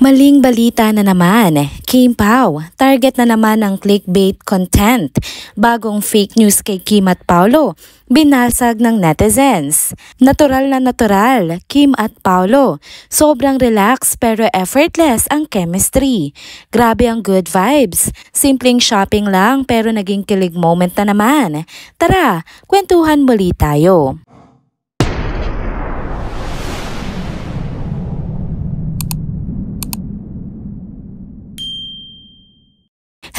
Maling balita na naman, Kim Pao, target na naman ng clickbait content. Bagong fake news kay Kim at Paolo, binasag ng netizens. Natural na natural, Kim at Paolo. Sobrang relax pero effortless ang chemistry. Grabe ang good vibes. Simpleng shopping lang pero naging kilig moment na naman. Tara, kwentuhan muli tayo.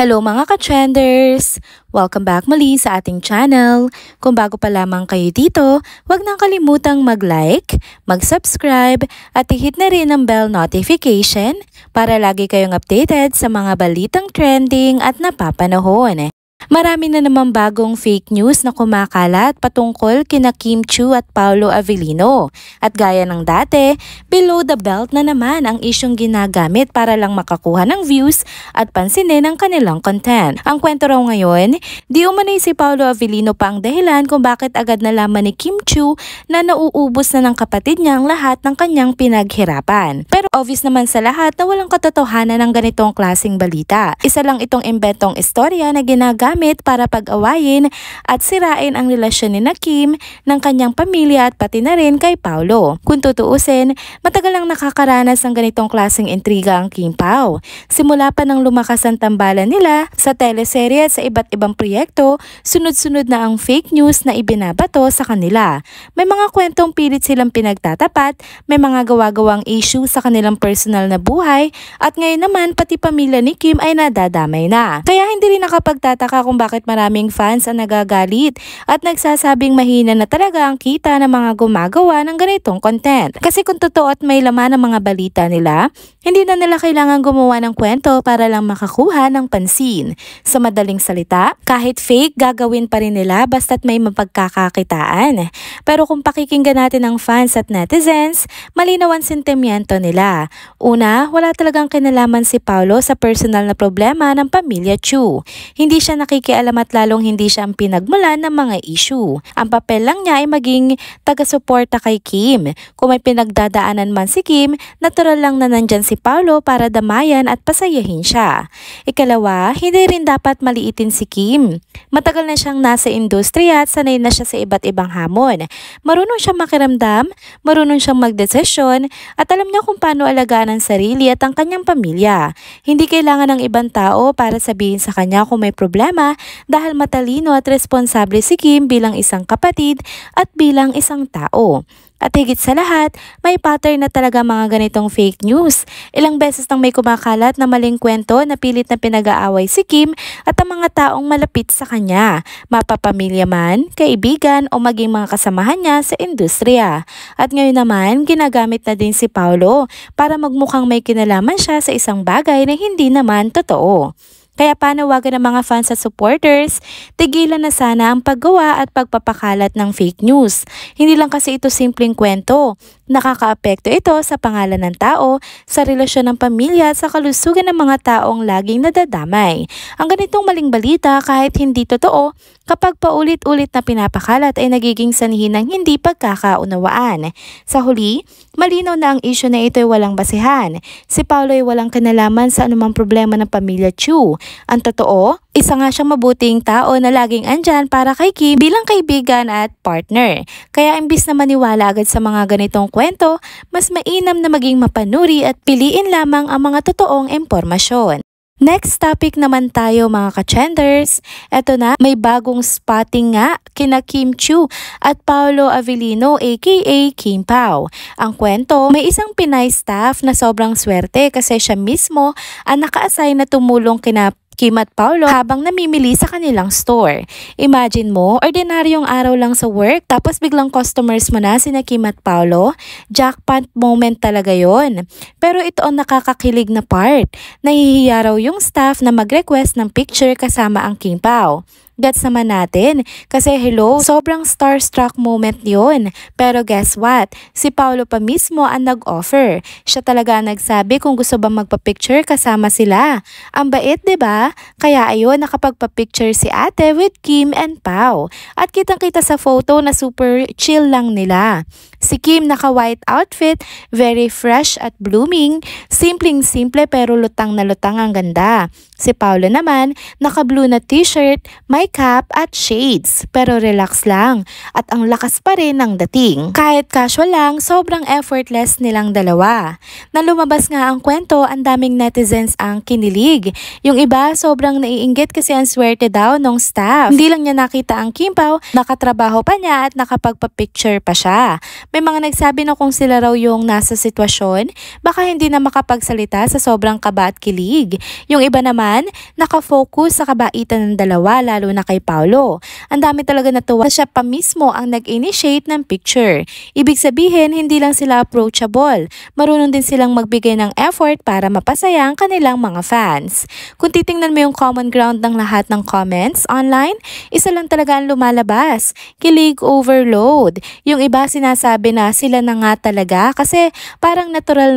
Hello mga ka-trenders! Welcome back muli sa ating channel. Kung bago pa lamang kayo dito, huwag nang kalimutang mag-like, mag-subscribe at i-hit na rin ang bell notification para lagi kayong updated sa mga balitang trending at napapanahon. Marami na naman bagong fake news na kumakalat patungkol kina Kim Chiu at Paolo Avellino. At gaya ng dati, below the belt na naman ang isyong ginagamit para lang makakuha ng views at pansinin ang kanilang content. Ang kwento raw ngayon, di umano'y si Paolo Avellino pa ang dahilan kung bakit agad nalaman ni Kim Chiu na nauubos na ng kapatid niya ang lahat ng kanyang pinaghirapan. Pero obvious naman sa lahat na walang katotohanan ng ganitong klaseng balita. Isa lang itong imbentong istorya na ginagamit para pag-awayin at sirain ang relasyon ni na Kim ng kanyang pamilya at pati na rin kay Paolo. Kung tutuusin, matagal lang nakakaranas ng ganitong klaseng intriga ang Kim Pao. Simula pa nang lumakas ang tambalan nila sa teleserye at sa iba't ibang proyekto, sunod-sunod na ang fake news na ibinabato sa kanila. May mga kwentong pilit silang pinagtatapat, may mga gawa-gawang issue sa kanilang personal na buhay at ngayon naman pati pamilya ni Kim ay nadadamay na. Kaya hindi rin nakapagtataka kung bakit maraming fans ang nagagalit at nagsasabing mahina na talaga ang kita ng mga gumagawa ng ganitong content. Kasi kung totoo at may laman ng mga balita nila, hindi na nila kailangan gumawa ng kwento para lang makakuha ng pansin. Sa madaling salita, kahit fake, gagawin pa rin nila basta't may mapagkakakitaan. Pero kung pakikinggan natin ang fans at netizens, malinaw ang sentimiento nila. Una, wala talagang kinalaman si Paolo sa personal na problema ng pamilya Chiu. Hindi siya nakikialam at lalong hindi siya ang pinagmulan ng mga issue. Ang papel lang niya ay maging taga-suporta kay Kim. Kung may pinagdadaanan man si Kim, natural lang na nandyan si Paolo para damayan at pasayahin siya. Ikalawa, hindi rin dapat maliitin si Kim. Matagal na siyang nasa industriya at sanay na siya sa iba't ibang hamon. Marunong siyang makiramdam, marunong siyang magdesisyon at alam niya kung paano alagaan ang sarili at ang kanyang pamilya. Hindi kailangan ng ibang tao para sabihin sa kanya kung may problema dahil matalino at responsable si Kim bilang isang kapatid at bilang isang tao. At higit sa lahat, may pattern na talaga mga ganitong fake news. Ilang beses nang may kumakalat na maling kwento na pilit na pinag-aaway si Kim at ang mga taong malapit sa kanya, mapapamilya man, kaibigan o maging mga kasamahan niya sa industriya. At ngayon naman, ginagamit na din si Paolo para magmukhang may kinalaman siya sa isang bagay na hindi naman totoo. Kaya panawagan ng mga fans at supporters, tigilan na sana ang paggawa at pagpapakalat ng fake news. Hindi lang kasi ito simpleng kwento. Nakakaapekto ito sa pangalan ng tao, sa relasyon ng pamilya at sa kalusugan ng mga taong laging nadadamay. Ang ganitong maling balita kahit hindi totoo, kapag paulit-ulit na pinapakalat ay nagiging sanhi ng hindi pagkakaunawaan. Sa huli, malinaw na ang issue na ito ay walang basihan. Si Paolo ay walang kinalaman sa anumang problema ng pamilya Chiu. Ang totoo, isa nga siyang mabuting tao na laging andyan para kay Kim bilang kaibigan at partner. Kaya imbis na maniwala agad sa mga ganitong kwento, mas mainam na maging mapanuri at piliin lamang ang mga totoong impormasyon. Next topic naman tayo mga ka-trenders. Eto na, may bagong spotting nga kina Kim Chiu at Paolo Avellino aka Kim Pao. Ang kwento, may isang Pinay staff na sobrang swerte kasi siya mismo ang naka-assign na tumulong kina Kim at Paolo habang namimili sa kanilang store. Imagine mo, ordinaryong araw lang sa work tapos biglang customers mo na sina Kim at Paolo. Jackpot moment talaga yon. Pero ito ang nakakakilig na part. Nahihiya raw yung staff na mag-request ng picture kasama ang Kim Pao. Gets naman natin kasi hello, sobrang starstruck moment yon. Pero guess what? Si Paolo pa mismo ang nag-offer. Siya talaga nagsabi kung gusto bang magpa-picture kasama sila. Ang bait, 'di ba? Kaya ayun, nakapagpa-picture si ate with Kim and Pao. At kitang-kita sa photo na super chill lang nila. Si Kim naka-white outfit, very fresh at blooming, simpleng-simple pero lutang na lutang ang ganda. Si Paolo naman, naka-blue na t-shirt, may cap at shades, pero relax lang at ang lakas pa rin ng dating. Kahit casual lang, sobrang effortless nilang dalawa. Nang lumabas nga ang kwento, ang daming netizens ang kinilig. Yung iba, sobrang naiinggit kasi ang swerte daw ng staff. Hindi lang niya nakita ang Kim Pao, nakatrabaho pa niya at nakapagpa-picture pa siya. May mga nagsabi na kung sila raw yung nasa sitwasyon, baka hindi na makapagsalita sa sobrang kaba at kilig. Yung iba naman, nakafocus sa kabaitan ng dalawa lalo na kay Paolo. Ang dami talaga natuwa siya pa mismo ang nag-initiate ng picture. Ibig sabihin, hindi lang sila approachable. Marunong din silang magbigay ng effort para mapasaya ang kanilang mga fans. Kung titingnan mo yung common ground ng lahat ng comments online, isa lang talaga ang lumalabas. Kilig overload. Yung iba sinasabi na sila na nga talaga kasi parang natural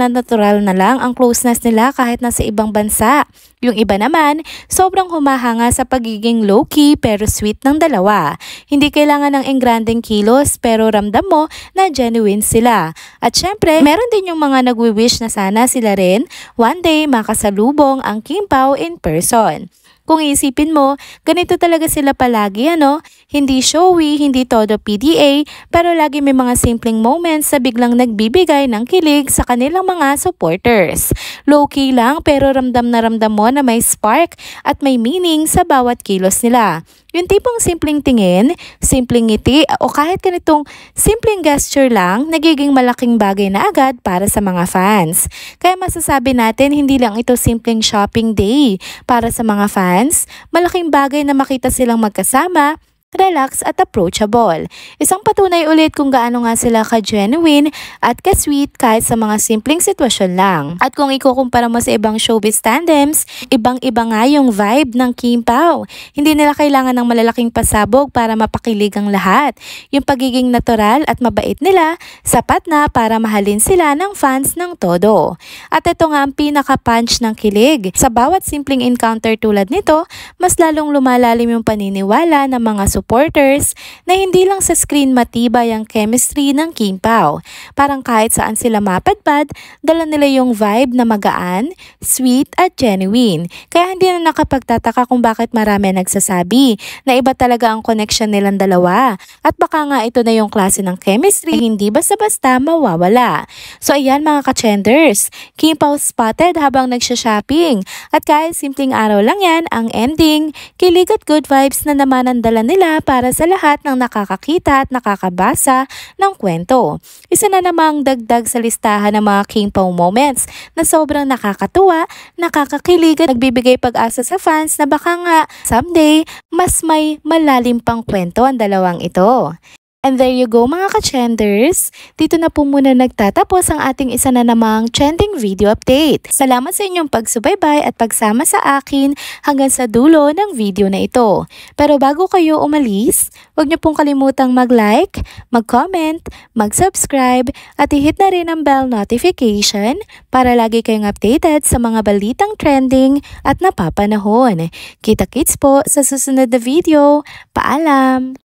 na lang ang closeness nila kahit nasa ibang bansa. Yung iba naman, sobrang humahanga sa pagiging low-key pero sweet ng dalawa. Hindi kailangan ng engrandeng kilos pero ramdam mo na genuine sila. At syempre, meron din yung mga nagwi-wish na sana sila rin one day makasalubong ang Kim Pao in person. Kung iisipin mo, ganito talaga sila palagi, ano? Hindi showy, hindi todo PDA, pero lagi may mga simpleng moments na biglang nagbibigay ng kilig sa kanilang mga supporters. Low-key lang pero ramdam na ramdam mo na may spark at may meaning sa bawat kilos nila. Yung tipong simpleng tingin, simpleng ngiti o kahit ganitong simpleng gesture lang, nagiging malaking bagay na agad para sa mga fans. Kaya masasabi natin hindi lang ito simpleng shopping day para sa mga fans, malaking bagay na makita silang magkasama, relax at approachable. Isang patunay ulit kung gaano nga sila ka-genuine at ka-sweet kahit sa mga simpleng sitwasyon lang. At kung ikukumpara mo sa ibang showbiz tandems, ibang-iba nga yung vibe ng Kim Pao. Hindi nila kailangan ng malalaking pasabog para mapakilig ang lahat. Yung pagiging natural at mabait nila, sapat na para mahalin sila ng fans ng todo. At ito nga ang pinaka-punch ng kilig. Sa bawat simpleng encounter tulad nito, mas lalong lumalalim yung paniniwala ng mga supporters na hindi lang sa screen matibay ang chemistry ng Kim Pao. Parang kahit saan sila mapadpad, dala nila yung vibe na magaan, sweet at genuine. Kaya hindi na nakapagtataka kung bakit marami nagsasabi na iba talaga ang connection nilang dalawa. At baka nga ito na yung klase ng chemistry, hindi basta-basta mawawala. So ayan mga ka-chenders, Kim Pao spotted habang nagsha-shopping. At kahit simpleng araw lang yan, ang ending, kilig at good vibes na naman ang dala nila para sa lahat ng nakakakita at nakakabasa ng kwento. Isa na namang dagdag sa listahan ng mga Kim Pao moments na sobrang nakakatuwa, nakakakilig at nagbibigay pag-asa sa fans na baka nga someday mas may malalim pang kwento ang dalawang ito. And there you go mga ka-chenders, dito na po muna nagtatapos ang ating isa na namang trending video update. Salamat sa inyong pagsubaybay at pagsama sa akin hanggang sa dulo ng video na ito. Pero bago kayo umalis, huwag niyo pong kalimutang mag-like, mag-comment, mag-subscribe at i-hit na rin ang bell notification para lagi kayong updated sa mga balitang trending at napapanahon. Kita-kits po sa susunod na video. Paalam!